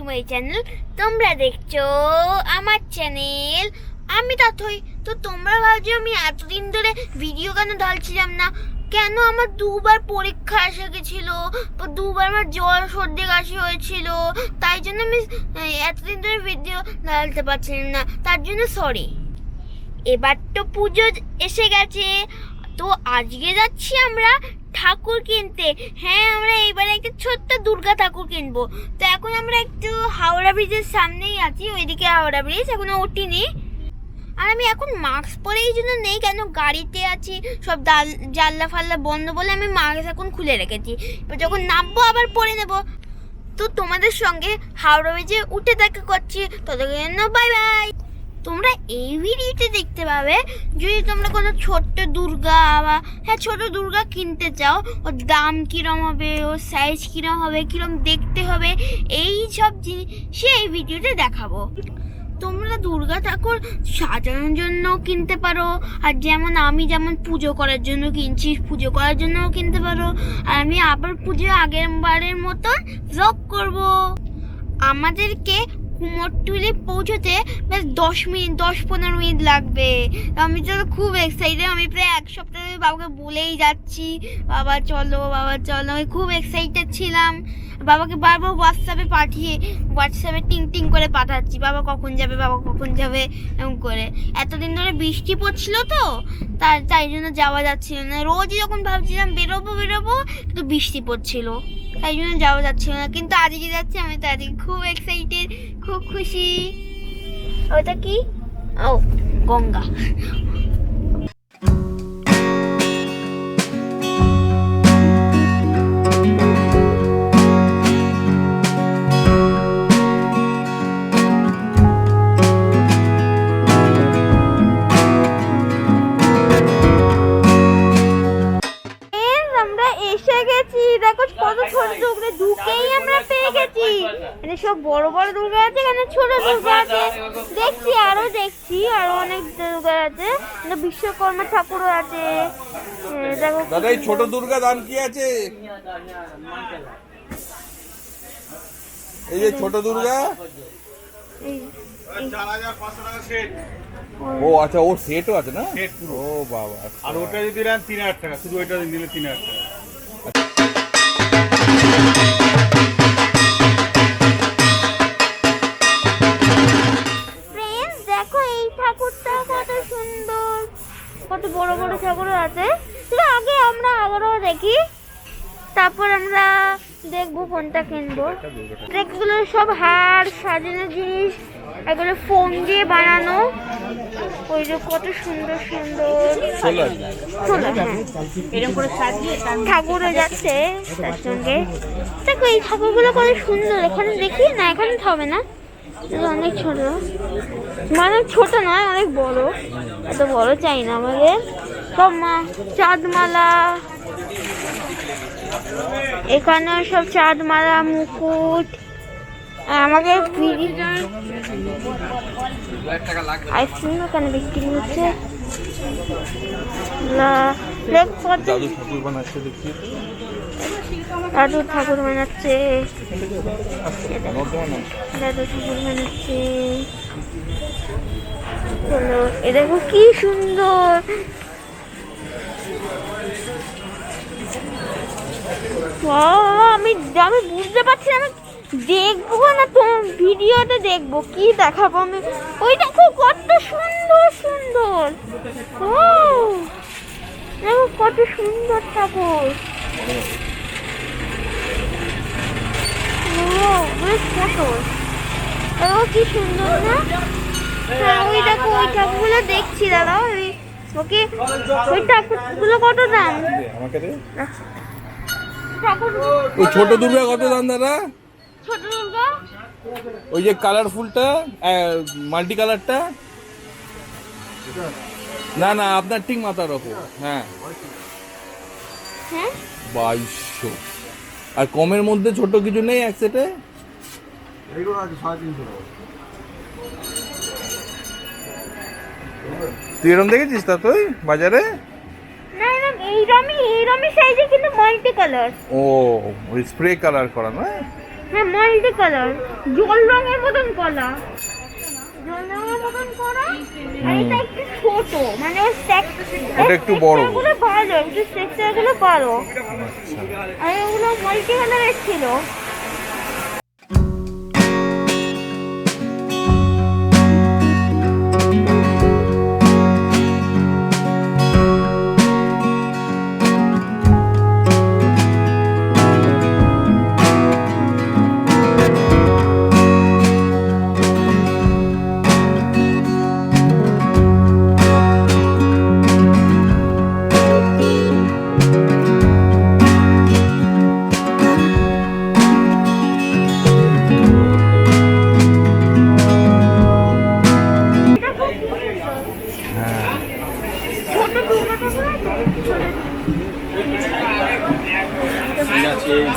My channel. তোমরা দেখছো আমার চ্যানেল, আমি তথই। তো তোমরা ভাবছো আমি এতদিন ধরে ভিডিও কেন ঢালছিলাম না, কেন? আমার দুবার পরীক্ষা এসে গেছিল, দুবার আমার জ্বর সর্দি কাশি হয়েছিল, তাই জন্য আমি এতদিন ধরে ভিডিও ঢালতে পারছিলাম না, তার জন্য সরি। এবার তো পুজো এসে গেছে, তো আজকে যাচ্ছি আমরা ঠাকুর কিনতে। হ্যাঁ, আমরা এইবারে একটা ছোট্ট দুর্গা ঠাকুর কিনবো। তো এখন আমরা একটু হাওড়া ব্রিজের সামনেই আছি, ওইদিকে হাওড়া ব্রিজ, এখনো উঠিনি। আর আমি এখন মাস্ক পরে এই জন্য নেই, কেন গাড়িতে আছি, সব জানলা ফাল্লা বন্ধ বলে আমি মাস্ক এখন খুলে রেখেছি। এবার যখন নামবো আবার পরে নেব। তো তোমাদের সঙ্গে হাওড়া ব্রিজে উঠে দেখা করছি, তোদের জন্য বাই বাই। তোমরা এই ভিডিওতে দেখতে পাবে, যদি তোমরা কোনো ছোট্ট দুর্গা বা ছোট দুর্গা কিনতে চাও, ওর দাম কীরকম হবে, ওর সাইজ কীরকম হবে, কীরকম দেখতে হবে, এই সব জিনিস এই ভিডিওতে দেখাবো। তোমরা দুর্গা ঠাকুর সাজানোর জন্য কিনতে পারো, আর আমি যেমন পুজো করার জন্য কিনছি, পুজো করার জন্যও কিনতে পারো। আর আমি আবার পুজো আগের বারের মতন ব্লগ করব। আমাদেরকে কুমোরটুলি পৌঁছতে বেশ 10-15 মিনিট লাগবে। আমি তো খুব এক্সাইটেড, আমি প্রায় এক সপ্তাহ ধরে বাবাকে বলেই যাচ্ছি, বাবা চলো, বাবা চলো। আমি খুব এক্সাইটেড ছিলাম, বাবাকে বারবার হোয়াটসঅ্যাপে টিং করে পাঠাচ্ছি, বাবা কখন যাবে, বাবা কখন যাবে, এরকম করে। এতদিন ধরে বৃষ্টি পড়ছিল, তো তাই জন্য যাওয়া যাচ্ছিল না। রোজই যখন ভাবছিলাম বেরোবো কিন্তু বৃষ্টি পড়ছিল, তাই জন্য যাওয়া যাচ্ছিল না। কিন্তু আজকে যাচ্ছি, আমি তো আজকে খুব এক্সাইটেড, খুব খুশি। ওটা কি? ও, গঙ্গা। এসে গেছি, দেখো কত ছোট দুর্গা, ঢুকেই আমরা পেয়ে গেছি। মানে সব বড় বড় দুর্গা আছে, এখানে ছোট দুর্গা আছে, দেখছি আরো অনেক দুর্গা আছে, বিশ্বকর্মা ঠাকুরও আছে। দেখো দাদা, এই ছোট দুর্গা দাম কি আছে? এই যে ছোট দুর্গা, ও আচ্ছা, ওর সেটও আছে না? ও বাবা, আর ওটা যদি নেন 3000 টাকা, শুধু ওইটা নিলে 3000 টাকা। দেখো এই ঠাকুরটা কত সুন্দর, কত বড় বড় ঠাকুর আছে। আগে আমরা আবারও দেখি, তারপর আমরা দেখবো কোনটা কিনবো। এগুলো সব হার সাজানো জিনিস, এগুলো ফোম দিয়ে বানানো। ওই যে কত সুন্দর ঠাকুরও যাচ্ছে তার সঙ্গে। দেখো এই ঠাকুরগুলো কত সুন্দর, এখানে দেখি না, এখানে হবে না, অনেক ছোট, মানে ছোট নয়, অনেক বড়। এত বড় চাই না আমাদের। সব চাঁদমালা, এখানে সব চাঁদমালা, মুকুট। আমাকে আইসক্রিম এখানে বিক্রি হচ্ছে। দাদু ঠাকুর বানাচ্ছে, চলো এ দেখো কি সুন্দর। আমি বুঝতে পারছি না, আমি দেখবো না তোমার ভিডিওতে, দেখবো কি দেখাবো আমি। ওই দেখো কত সুন্দর ও দেখো কত সুন্দর ঠাকুর, বেশ ছোট, দেখো কি সুন্দর না? ওই দেখো ওই ঠাকুরগুলো দেখছি দাদা, ওই ঠাকুরগুলো কত দাম? ওই ছোট দুর্গা কত দাম দাদা? ছোট দুর্গা ওই যে কালারফুলটা, মাল্টি কালারটা, না আপনার ঠিক মাথার ওপর। হ্যাঁ 2200। আর কমের মধ্যে ছোট কিছু নেই এক সেটে? তুই এরকম দেখেছিস তা তুই বাজারে? না এইরকমই সাইজে, কিন্তু মাল্টি কালার। ও, ওই স্প্রে কালার করা না? হ্যাঁ মাল্টি কালার, জল রঙের মতন কলা, জল রঙের মতন কলা। আর এটা একটু ছোট, মানে এটা একটু বড়। এগুলো ভালো, একটু স্ট্রাকচার গুলো ভালো। আচ্ছা, আর এগুলো মাল্টি কালারের ছিল।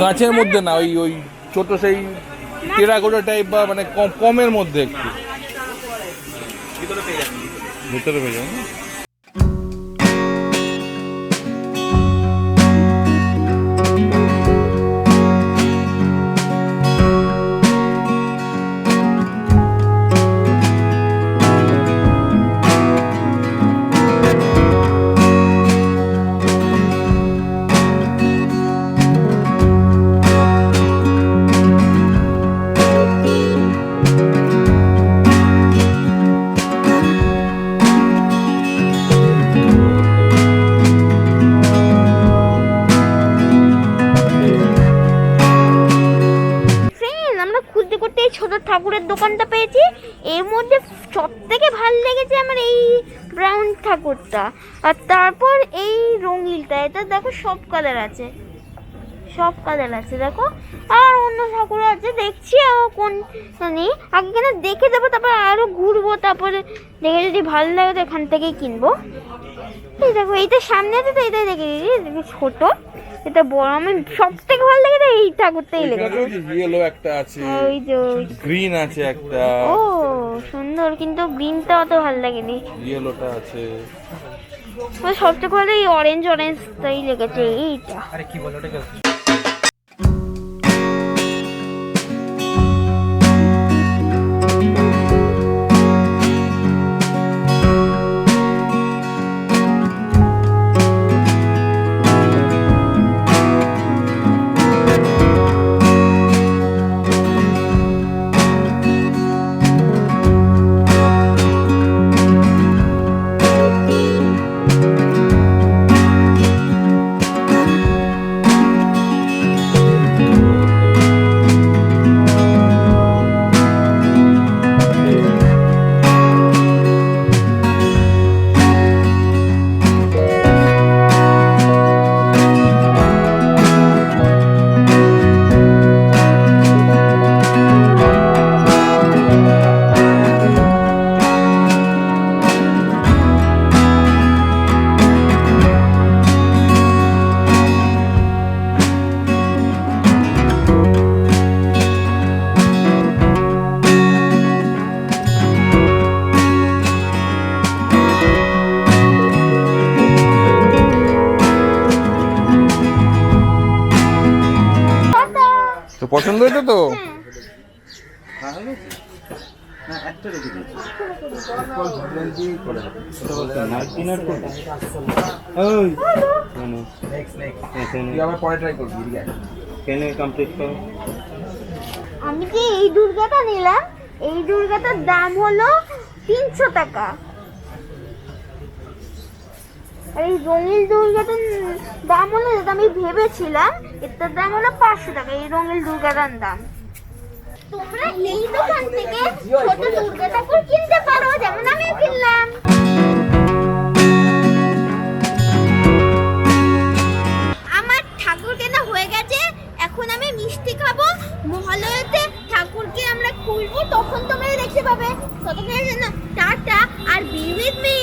কাঁচের মধ্যে না, ওই ওই ছোট সেই টেরাকোটা টাইপ বা মানে কমের মধ্যে একটু ভিতরে পেয়ে যাবেন। ছোট ঠাকুরের দোকানটা পেয়েছি। এর মধ্যে সব থেকে ভালো লেগেছে আমার এই ব্রাউন ঠাকুরটা, আর তারপর এই রঙিলটা। এটা দেখো সব কালার আছে, সব কালার আছে দেখো। আর অন্য ঠাকুর আছে দেখছি, কোন নেই আগে কেন দেখে দেবো, তারপর আরো ঘুরবো, তারপরে দেখে যদি ভালো লাগে তো এখান থেকেই কিনবো। এই দেখো এইটা সামনে আছে তো, এটাই দেখে ছোট, এটা বড়। আমি সব থেকে ভালো লেগেছে এই ঠাকুরটাই লেগেছে। ইয়েলো একটা আছে, ওই যে গ্রিন আছে একটা। ও সুন্দর, কিন্তু গ্রিনটা অত ভালো লাগেনি, ইয়েলোটা আছে। আমার সবচেয়ে ভালো এই অরেঞ্জটাই লেগেছে। এইটা আরে কি বলো ওটা তো পছন্দ হয়েছে তো? আমি যে এই দুর্গাটা নিলাম, এই দুর্গাটার দাম হলো 300 টাকা। আর এই রঙিল দুর্গাটার দাম হলো, যেটা আমি ভেবেছিলাম এটার দাম হলো 500 টাকা। এই রঙিল দুর্গাটার দাম। তোমরা এই দোকান থেকে ছোট দুর্গা ঠাকুর কিনতে পারো, যেমন আমিও কিনলাম। আমার ঠাকুর কেনা হয়ে গেছে, এখন আমি মিষ্টি খাবো। মহালয়াতে ঠাকুরকে আমরা খুলবো, তখন তোমরা দেখতে পাবে। ততক্ষণের জন্য টাটা, আর বি উইথ মি।